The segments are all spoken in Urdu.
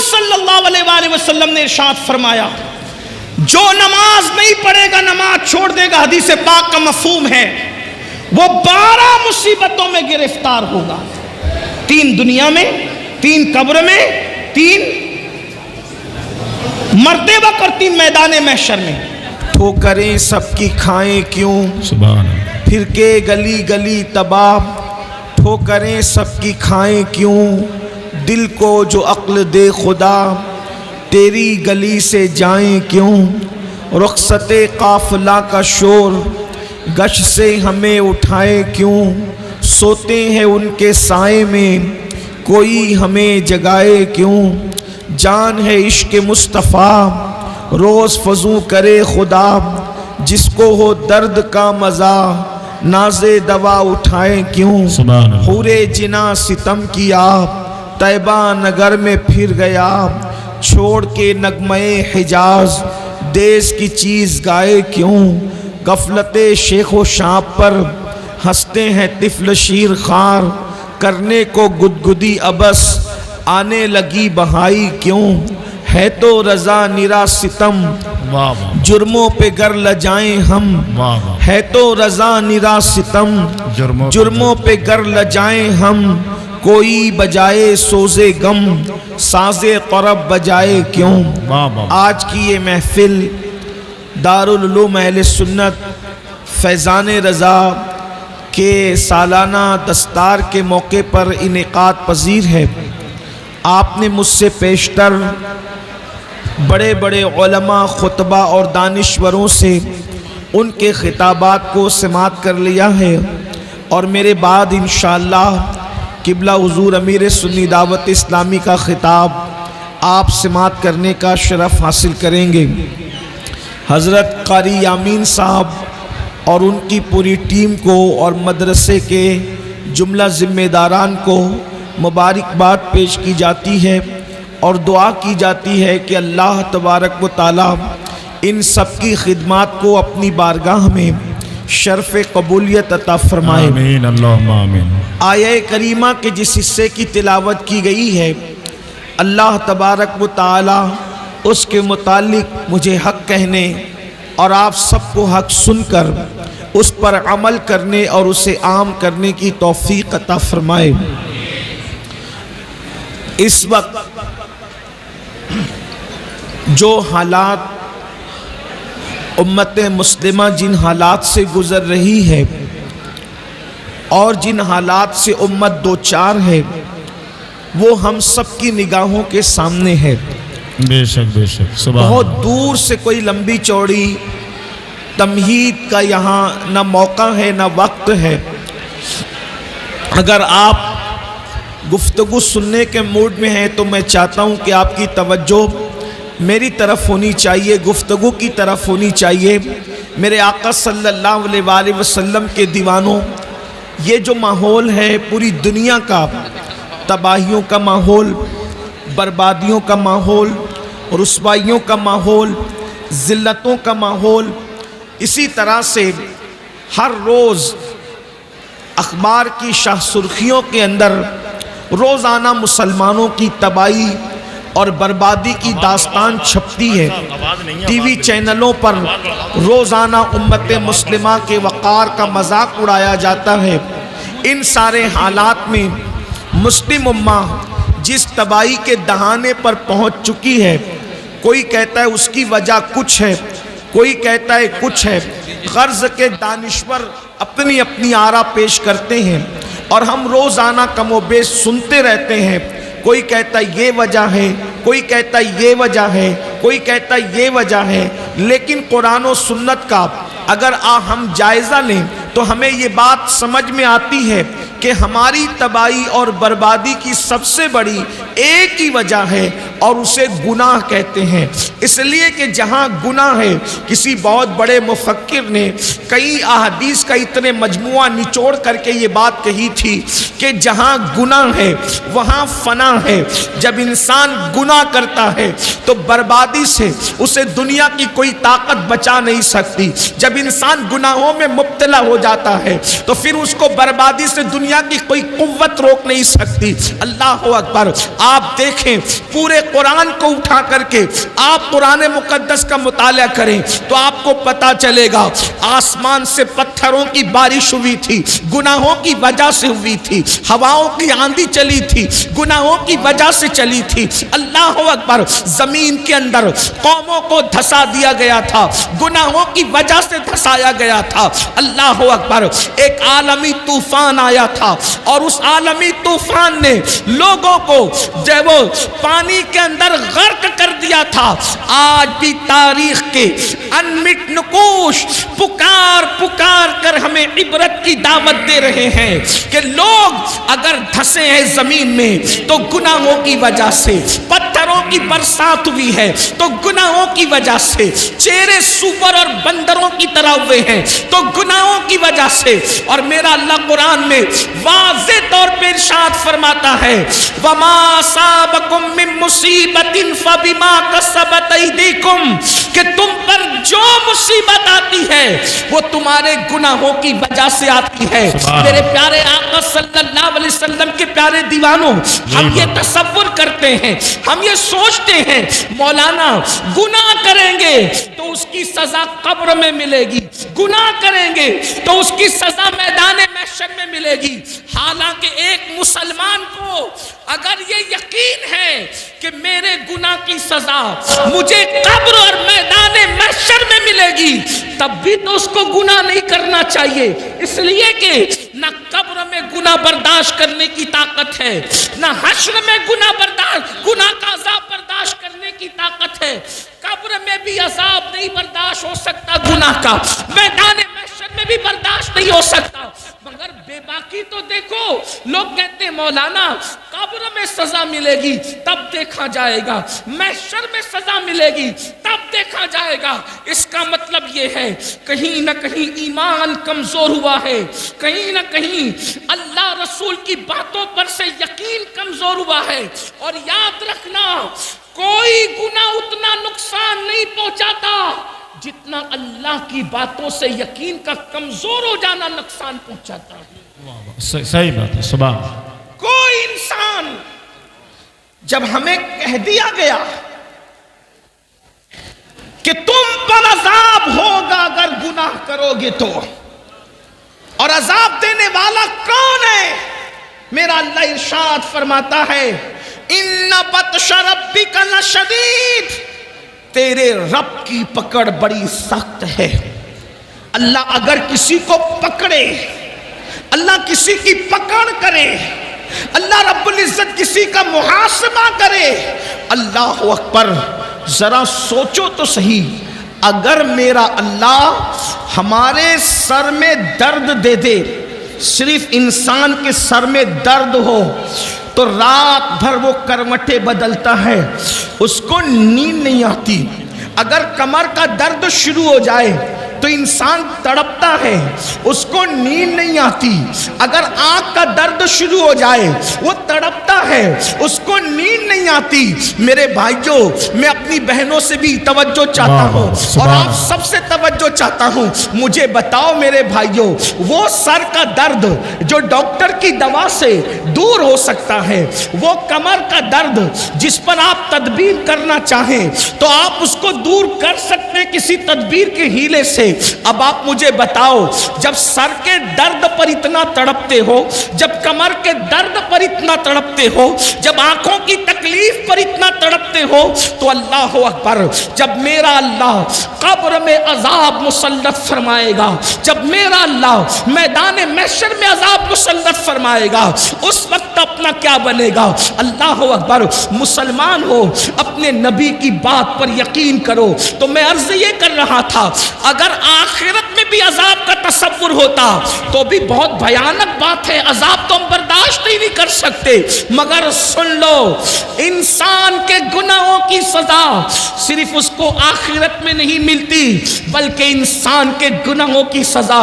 صلی اللہ علیہ وآلہ وسلم نے ارشاد فرمایا جو نماز نہیں پڑھے گا نماز چھوڑ دے گا، حدیث پاک کا مفہوم ہے وہ 12 مصیبتوں میں گرفتار ہوگا، 3 دنیا میں، 3 قبر میں، 3 مرتے وقت اور 3 میدان محشر میں۔ ٹھوکریں سب کی کھائیں کیوں، سبحان اللہ، پھر کے گلی گلی تباہ، ٹھوکریں سب کی کھائیں کیوں، دل کو جو عقل دے خدا، تیری گلی سے جائیں کیوں، رخصت قافلہ کا شور، گش سے ہمیں اٹھائے کیوں، سوتے ہیں ان کے سائے میں، کوئی ہمیں جگائے کیوں، جان ہے عشق مصطفیٰ، روز فضو کرے خدا، جس کو ہو درد کا مزہ، ناز دوا اٹھائے کیوں، سبحان اللہ، حورِ جنا ستم کیا، طیبہ نگر میں پھر گیا، چھوڑ کے نغمے حجاز، دیس کی چیز گائے کیوں، غفلت شیخ و شاب پر ہنستے ہیں طفل شیر خار، کرنے کو گدگدی ابس، آنے لگی بہائی کیوں، ہے تو رضا نرا ستم، واہ واہ جرموں پہ گر لجائیں ہم، واہ واہ، ہے تو رضا نرا ستم، جرموں پہ گر لجائیں ہم، کوئی بجائے سوز غم، ساز طرب بجائے کیوں۔ واہ واہ، آج کی یہ محفل دارالعلوم اہل سنت فیضان رضا کے سالانہ دستار کے موقع پر انعقاد پذیر ہے۔ آپ نے مجھ سے پیشتر بڑے بڑے علماء، خطبہ اور دانشوروں سے ان کے خطابات کو سماعت کر لیا ہے، اور میرے بعد انشاءاللہ قبلہ حضور امیر سنی دعوت اسلامی کا خطاب آپ سماعت کرنے کا شرف حاصل کریں گے۔ حضرت قاری یامین صاحب اور ان کی پوری ٹیم کو اور مدرسے کے جملہ ذمہ داران کو مبارکباد پیش کی جاتی ہے اور دعا کی جاتی ہے کہ اللہ تبارک و تعالی ان سب کی خدمات کو اپنی بارگاہ میں شرف قبولیت عطا فرمائے۔ آمین اللہم آمین۔ آیہ کریمہ کے جس حصے کی تلاوت کی گئی ہے، اللہ تبارک و تعالی اس کے متعلق مجھے حق کہنے اور آپ سب کو حق سن کر اس پر عمل کرنے اور اسے عام کرنے کی توفیق عطا فرمائے۔ اس وقت جو حالات امت مسلمہ جن حالات سے گزر رہی ہے اور جن حالات سے امت دوچار ہے، وہ ہم سب کی نگاہوں کے سامنے ہے۔ بے شک بے شک، سبحان بہت اللہ، دور سے کوئی لمبی چوڑی تمہید کا یہاں نہ موقع ہے نہ وقت ہے۔ اگر آپ گفتگو سننے کے موڈ میں ہیں تو میں چاہتا ہوں کہ آپ کی توجہ میری طرف ہونی چاہیے، گفتگو کی طرف ہونی چاہیے۔ میرے آقا صلی اللہ علیہ وآلہ وسلم کے دیوانوں، یہ جو ماحول ہے پوری دنیا کا، تباہیوں کا ماحول، بربادیوں کا ماحول، رسوائیوں کا ماحول، ذلتوں کا ماحول، اسی طرح سے ہر روز اخبار کی شاہ سرخیوں کے اندر روزانہ مسلمانوں کی تباہی اور بربادی کی داستان چھپتی ہے۔ ٹی وی چینلوں پر روزانہ امت مسلمہ کے وقار کا مذاق اڑایا جاتا ہے۔ ان سارے حالات میں مسلم امہ جس تباہی کے دہانے پر پہنچ چکی ہے، کوئی کہتا ہے اس کی وجہ کچھ ہے، کوئی کہتا ہے کچھ ہے۔ غرض کے دانشور اپنی اپنی آرا پیش کرتے ہیں اور ہم روزانہ کم و بیش سنتے رہتے ہیں۔ کوئی کہتا ہے یہ وجہ ہے، کوئی کہتا ہے یہ وجہ ہے، کوئی کہتا ہے یہ وجہ ہے۔ لیکن قرآن و سنت کا اگر ہم جائزہ لیں تو ہمیں یہ بات سمجھ میں آتی ہے کہ ہماری تباہی اور بربادی کی سب سے بڑی ایک ہی وجہ ہے اور اسے گناہ کہتے ہیں۔ اس لیے کہ جہاں گناہ ہے، کسی بہت بڑے مفکر نے کئی احادیث کا اتنے مجموعہ نچوڑ کر کے یہ بات کہی تھی کہ جہاں گناہ ہے وہاں فنا ہے۔ جب انسان گناہ کرتا ہے تو بربادی سے اسے دنیا کی کوئی طاقت بچا نہیں سکتی۔ جب انسان گناہوں میں مبتلا ہو جاتا ہے تو پھر اس کو بربادی سے دنیا کی کوئی قوت روک نہیں سکتی۔ اللہ اکبر! آپ دیکھیں پورے قرآن کو اٹھا کر کے آپ قرآن مقدس کا مطالعہ کریں تو آپ کو پتا چلے گا آسمان سے پتھروں کی بارش ہوئی تھی، گناہوں کی وجہ سے ہوئی تھی، ہواؤں کی آندھی چلی تھی، گناہوں کی وجہ سے چلی تھی۔ اللہ اکبر، زمین کے اندر قوموں کو دھسا دیا گیا تھا، گناہوں کی وجہ سے دھسایا گیا تھا۔ اللہ اکبر، ایک عالمی طوفان آیا تھا اور اس عالمی طوفان نے لوگوں کو جو وہ پانی کے اندر غرق کر دیا تھا۔ آج بھی تاریخ کے انمٹ نقوش پکار پکار کر ہمیں عبرت کی دعوت دے رہے ہیں کہ لوگ اگر دھسے ہیں زمین میں تو گناہوں کی وجہ سے، پتھروں کی برسات ہوئی ہے تو گناہوں کی وجہ سے، چہرے سور اور بندروں کی طرح ہوئے ہیں تو گناہوں کی وجہ سے۔ اور میرا اللہ قرآن میں واضح طور پہ ارشاد فرماتا ہے وَمَا أَصَابَكُم مِّن مُّصِيبَةٍ فَبِمَا كَسَبَتْ أَيْدِيكُمْ، کہ تم پر جو مصیبت آتی ہے وہ تمہارے گناہوں کی وجہ سے آتی ہے۔ میرے پیارے آقا صلی اللہ علیہ وسلم کے پیارے دیوانوں، ہم یہ تصور کرتے ہیں، ہم یہ سوچتے ہیں مولانا گناہ کریں گے تو اس کی سزا قبر میں ملے گی، گناہ کریں گے تو اس کی سزا میدان محشر میں ملے گی۔ حالانکہ ایک مسلمان کو اگر یہ یقین ہے کہ میرے گناہ کی سزا مجھے قبر اور میدان محشر میں ملے گی، تب بھی تو اس کو گناہ نہیں کرنا چاہیے، اس لیے کہ نہ قبر میں گناہ برداشت کرنے کی طاقت ہے، نہ حشر میں گناہ کا عذاب برداشت کرنے کی طاقت ہے۔ قبر میں بھی عذاب نہیں برداشت ہو سکتا گناہ کا، میدان محشر میں بھی برداشت نہیں ہو سکتا۔ مگر بے باکی تو دیکھو، لوگ کہتے ہیں مولانا قبر میں سزا ملے گی تب دیکھا جائے گا، محشر میں سزا ملے گی تب دیکھا جائے گا۔ اس کا مطلب یہ ہے کہیں نہ کہیں ایمان کمزور ہوا ہے، کہیں نہ کہیں اللہ رسول کی باتوں پر سے یقین کمزور ہوا ہے۔ اور یاد رکھنا، کوئی گناہ اتنا نقصان نہیں پہنچاتا جتنا اللہ کی باتوں سے یقین کا کمزور ہو جانا نقصان پہنچاتا ہے۔ صحیح بات ہے، سبحان۔ کوئی انسان جب ہمیں کہہ دیا گیا کہ تم پر عذاب ہوگا اگر گناہ کرو گے تو، اور عذاب دینے والا کون ہے؟ میرا اللہ ارشاد فرماتا ہے ان بطش ربک لشدید، تیرے رب کی پکڑ بڑی سخت ہے۔ اللہ اگر کسی کو پکڑے، اللہ کسی کی پکڑ کرے، اللہ رب العزت کسی کا محاسبہ کرے، اللہ اکبر، ذرا سوچو تو صحیح، اگر میرا اللہ ہمارے سر میں درد دے دے، صرف انسان کے سر میں درد ہو تو رات بھر وہ کروٹیں بدلتا ہے، اس کو نیند نہیں آتی۔ اگر کمر کا درد شروع ہو جائے تو انسان تڑپتا ہے، اس کو نیند نہیں آتی۔ اگر آنکھ کا درد شروع ہو جائے وہ تڑپتا ہے، اس کو نیند نہیں آتی۔ میرے بھائیوں، میں اپنی بہنوں سے بھی توجہ چاہتا ہوں اور آپ سب سے توجہ چاہتا ہوں، مجھے بتاؤ میرے بھائیوں، وہ سر کا درد جو ڈاکٹر کی دوا سے دور ہو سکتا ہے، وہ کمر کا درد جس پر آپ تدبیر کرنا چاہیں تو آپ اس کو دور کر سکتے کسی تدبیر کے ہیلے سے۔ اب آپ مجھے بتاؤ، جب سر کے درد پر اتنا تڑپتے ہو، جب کمر کے درد پر اتنا تڑپتے ہو، جب آنکھوں کی تکلیف پر اتنا تڑپتے ہو، تو اللہ اکبر، جب میرا اللہ قبر میں عذاب مسلط فرمائے گا، جب میرا اللہ میدان محشر میں عذاب مسلط فرمائے گا، اس وقت اپنا کیا بنے گا؟ اللہ اکبر، مسلمان ہو، اپنے نبی کی بات پر یقین کرو۔ تو میں عرض یہ کر رہا تھا، اگر آخرت میں بھی عذاب کا تصور ہوتا تو بھی بہت بھیانک بات ہے، عذاب تو ہم برداشت ہی نہیں کر سکتے۔ مگر سن لو، انسان کے گناہوں کی سزا صرف اس کو آخرت میں نہیں ملتی، بلکہ انسان کے گناہوں کی سزا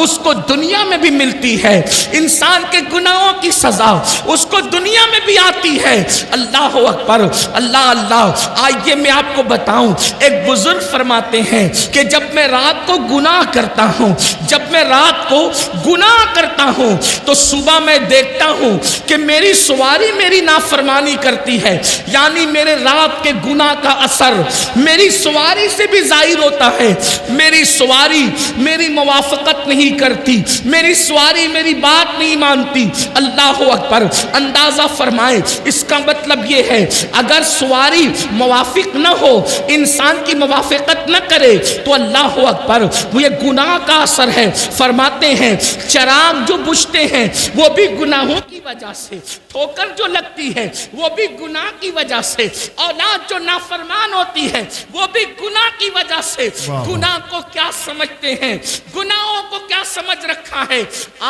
اس کو دنیا میں بھی ملتی ہے۔ انسان کے گناہوں کی سزا اس کو دنیا میں بھی آتی ہے۔ اللہ اکبر، اللہ اللہ۔ آئیے میں آپ کو بتاؤں، ایک بزرگ فرماتے ہیں کہ جب میں رات کو گناہ کرتا کرتا ہوں جب میں رات کو گناہ کرتا ہوں تو صبح میں دیکھتا ہوں کہ میری سواری میری نافرمانی کرتی ہے، یعنی میرے رات کے گناہ کا اثر میری سواری سے بھی ظاہر ہوتا ہے، میری سواری میری موافقت نہیں کرتی، میری سواری میری بات نہیں مانتی۔ اللہ اکبر، اندازہ فرمائے اس کا مطلب یہ ہے اگر سواری موافق نہ ہو، انسان کی موافقت نہ کرے تو اللہ اکبر وہ یہ گناہ کا اثر ہے۔ فرماتے ہیں چراغ جو بجھتے ہیں وہ بھی گناہوں کی وجہ سے، ٹھوکر جو لگتی ہے وہ بھی گناہ کی وجہ سے، اولاد جو نافرمان ہوتی ہے وہ بھی گناہ کی وجہ سے۔ گناہ کو کیا سمجھتے ہیں، گناہوں کو کیا سمجھ رکھا ہے؟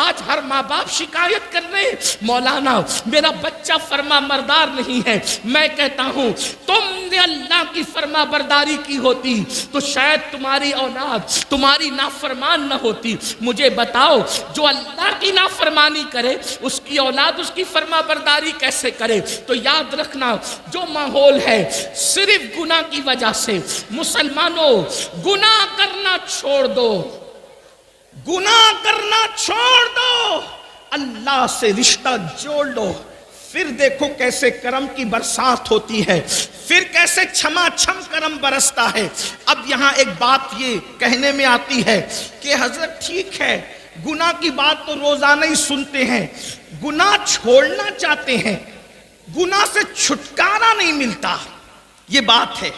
آج ہر ماں باپ شکایت کر رہے ہیں مولانا میرا بچہ فرما بردار نہیں ہے۔ میں کہتا ہوں تم نے اللہ کی فرما برداری کی ہوتی تو شاید تمہاری اولاد تمہاری نافرمان نہ ہوتی۔ مجھے بتاؤ جو اللہ کی نافرمانی کرے اس کی اولاد اس کی فرما برداری کیسے کرے؟ تو یاد رکھنا جو ماحول ہے صرف گناہ کی وجہ سے، مسلمانوں گناہ کرنا چھوڑ دو، گناہ کرنا چھوڑ دو، اللہ سے رشتہ جوڑ لو، پھر دیکھو کیسے کرم کی برسات ہوتی ہے، پھر کیسے چھما چھم کرم برستا ہے۔ اب یہاں ایک بات یہ کہنے میں آتی ہے کہ حضرت ٹھیک ہے گناہ کی بات تو روزانہ ہی سنتے ہیں، گناہ چھوڑنا چاہتے ہیں، گناہ سے چھٹکارا نہیں ملتا، یہ بات ہے۔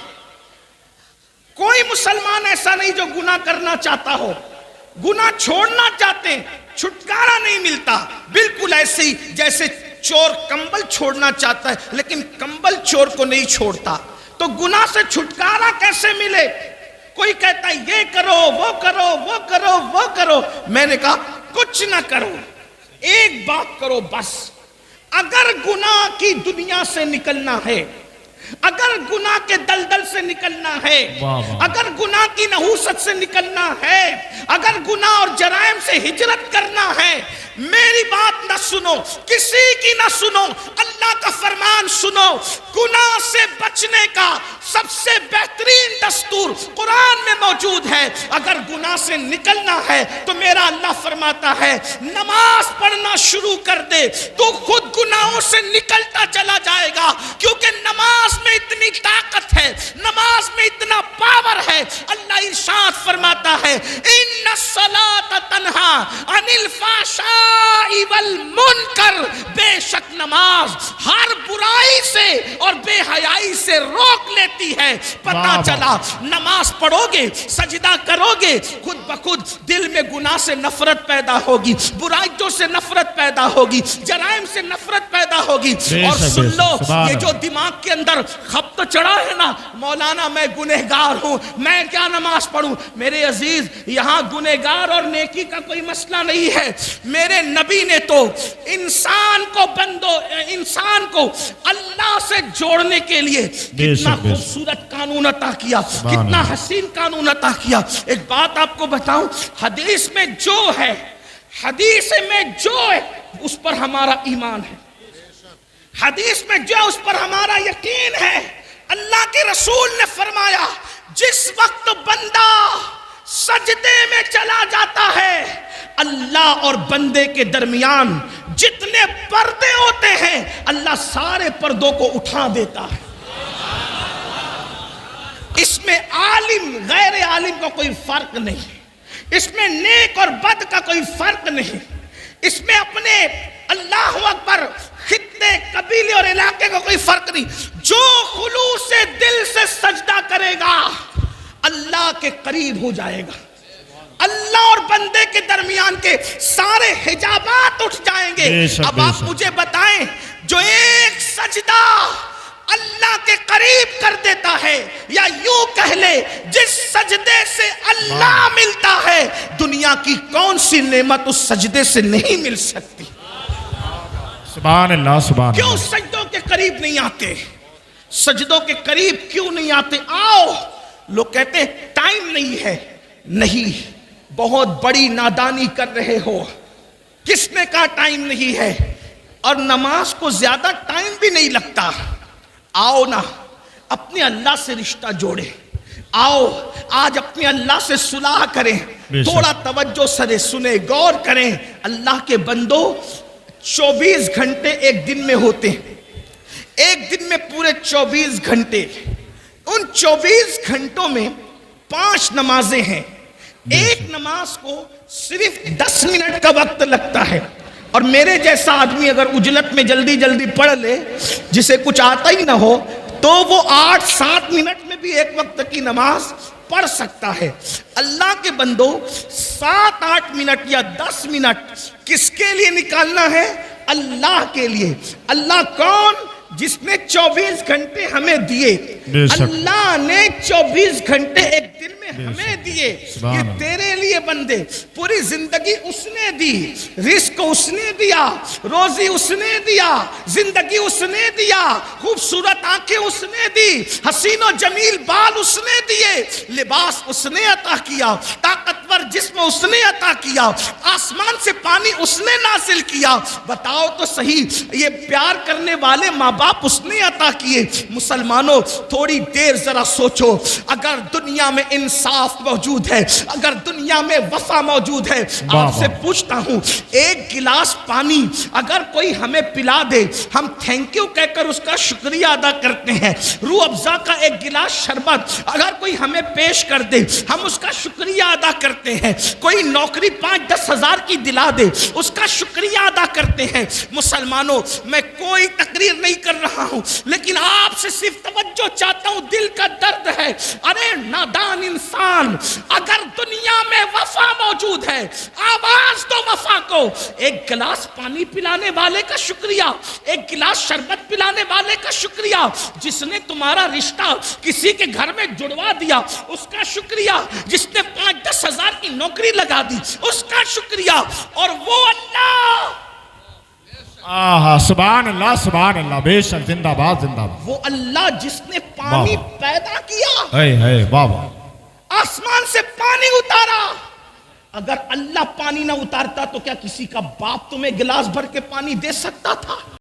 کوئی مسلمان ایسا نہیں جو گناہ کرنا چاہتا ہو، گناہ چھوڑنا چاہتے ہیں، چھٹکارا نہیں ملتا۔ بالکل ایسے ہی جیسے چور کمبل چھوڑنا چاہتا ہے لیکن کمبل چور کو نہیں چھوڑتا، تو گناہ سے چھٹکارا کیسے ملے؟ کوئی کہتا ہے یہ کرو وہ کرو وہ کرو وہ کرو، میں نے کہا کچھ نہ کرو، ایک بات کرو بس، اگر گناہ کی دنیا سے نکلنا ہے، اگر گناہ کے دلدل سے نکلنا ہے، اگر گناہ کی نحوست سے نکلنا ہے، اگر گناہ اور جرائم سے ہجرت کرنا ہے، میری بات نہ سنو، کسی کی نہ سنو، اللہ کا فرمان سنو۔ گناہ سے بچنے کا سب سے بہترین دستور قرآن میں موجود ہے۔ اگر گناہ سے نکلنا ہے تو میرا اللہ فرماتا ہے نماز پڑھنا شروع کر دے تو خود گناہوں سے نکلتا چلا جائے گا، کیونکہ نماز میں اتنی طاقت ہے، نماز میں اتنا پاور ہے۔ اللہ ارشاد فرماتا ہے ان الصلاۃ تنہا عن الفحشاء والمنکر، بے شک نماز ہر برائی سے اور بے حیائی سے روک لیتی ہے۔ پتہ چلا نماز پڑھو گے، سجدہ کرو گے، خود بخود دل میں گناہ سے نفرت پیدا ہوگی، برائیوں سے نفرت پیدا ہوگی، جرائم سے نفرت پیدا ہوگی۔ اور سن لو یہ جو دماغ کے اندر خبط چڑھا ہے نا مولانا میں گنہگار ہوں، میں کیا نماز پڑھوں؟ میرے عزیز یہاں گنہگار اور نیکی کا کوئی مسئلہ نہیں ہے۔ میرے نبی نے تو انسان کو اللہ سے جوڑنے کے لیے کتنا خوبصورت قانون عطا کیا، کتنا حسین قانون عطا کیا۔ ایک بات آپ کو بتاؤں، حدیث میں جو ہے اس پر ہمارا ایمان ہے، حدیث میں جو اس پر ہمارا یقین ہے۔ اللہ کے رسول نے فرمایا جس وقت بندہ سجدے میں چلا جاتا ہے اللہ اور بندے کے درمیان جتنے پردے ہوتے ہیں اللہ سارے پردوں کو اٹھا دیتا ہے۔ اس میں عالم غیر عالم کا کوئی فرق نہیں، اس میں نیک اور بد کا کوئی فرق نہیں، اس میں اپنے اللہ اکبر خطے قبیلے اور علاقے کا کوئی فرق نہیں۔ جو خلوص سے دل سے سجدہ کرے گا اللہ کے قریب ہو جائے گا، اللہ اور بندے کے درمیان کے سارے حجابات اٹھ جائیں گے۔ اب آپ مجھے بتائیں جو ایک سجدہ اللہ کے قریب کر دیتا ہے، یا یوں کہہ لے جس سجدے سے اللہ ملتا ہے، دنیا کی کون سی نعمت اس سجدے سے نہیں مل سکتی؟ سبحان اللہ سبحان اللہ۔ کیوں سجدوں کے قریب نہیں آتے؟ سجدوں کے قریب کیوں نہیں آتے؟ آؤ، لوگ کہتے ہیں ٹائم نہیں ہے۔ نہیں، بہت بڑی نادانی کر رہے ہو۔ کس نے کہا ٹائم نہیں ہے؟ اور نماز کو زیادہ ٹائم بھی نہیں لگتا۔ آؤ نا اپنے اللہ سے رشتہ جوڑے، آؤ آج اپنے اللہ سے صلح کریں، بے شک۔ تھوڑا توجہ سے سنیں، غور کریں۔ اللہ کے بندو 24 گھنٹے ایک دن میں ہوتے ہیں، ایک دن میں پورے 24 گھنٹے، ان 24 گھنٹوں میں 5 نمازیں ہیں، ایک نماز کو صرف 10 منٹ کا وقت لگتا ہے، اور میرے جیسا آدمی اگر اجلت میں جلدی جلدی پڑھ لے، جسے کچھ آتا ہی نہ ہو، تو وہ 8-7 منٹ میں بھی ایک وقت کی نماز پڑھ سکتا ہے۔ اللہ کے بندو 7-8 منٹ یا 10 منٹ کس کے لیے نکالنا ہے؟ اللہ کے لیے۔ اللہ کون؟ جس نے 24 گھنٹے ہمیں دیے۔ بے شک۔ اللہ نے 24 گھنٹے ایک دن میں ہمیں دیے، سبحان یہ اللہ۔ تیرے لیے بندے، پوری زندگی اس نے دی، رزق اس نے دیا، روزی اس نے دیا، زندگی اس نے دیا، خوبصورت آنکھیں اس نے دی، حسین و جمیل بال اس نے دیے، لباس اس نے عطا کیا، طاقتور جسم اس نے عطا کیا، آسمان سے پانی اس نے نازل کیا۔ بتاؤ تو صحیح، یہ پیار کرنے والے ماں باپ اس نے عطا کیے۔ مسلمانوں تھوڑی دیر ذرا سوچو، اگر دنیا میں انصاف موجود ہے، اگر دنیا میں وفا موجود ہے، آپ سے پوچھتا ہوں، ایک گلاس پانی اگر کوئی ہمیں پلا دے، ہم تھینک یو کہہ کر اس کا شکریہ ادا کرتے ہیں۔ روح افزا کا ایک گلاس شربت اگر کوئی ہمیں پیش کر دے، ہم اس کا شکریہ ادا کرتے ہیں۔ کوئی نوکری 5-10 ہزار کی دلا دے، اس کا شکریہ ادا کرتے ہیں۔ مسلمانوں میں کوئی تقریر نہیں کر رہا ہوں، لیکن آپ سے صرف توجہ چاہتا ہوں، دل کا درد ہے۔ ارے نادان انسان، اگر دنیا میں وفا موجود ہے، آواز دو وفا کو۔ ایک گلاس پانی پلانے والے کا شکریہ، ایک گلاس شربت پلانے والے کا شکریہ، جس نے تمہارا رشتہ کسی کے گھر میں جڑوا دیا اس کا شکریہ، جس نے 5-10 ہزار کی نوکری لگا دی اس کا شکریہ، اور وہ اللہ، آہا سبحان اللہ، بے شک، زندہ باد زندہ باد۔ وہ اللہ جس نے پانی واہ۔ پیدا کیا، ہے واہ واہ۔ آسمان سے پانی اتارا۔ اگر اللہ پانی نہ اتارتا تو کیا کسی کا باپ تمہیں گلاس بھر کے پانی دے سکتا تھا؟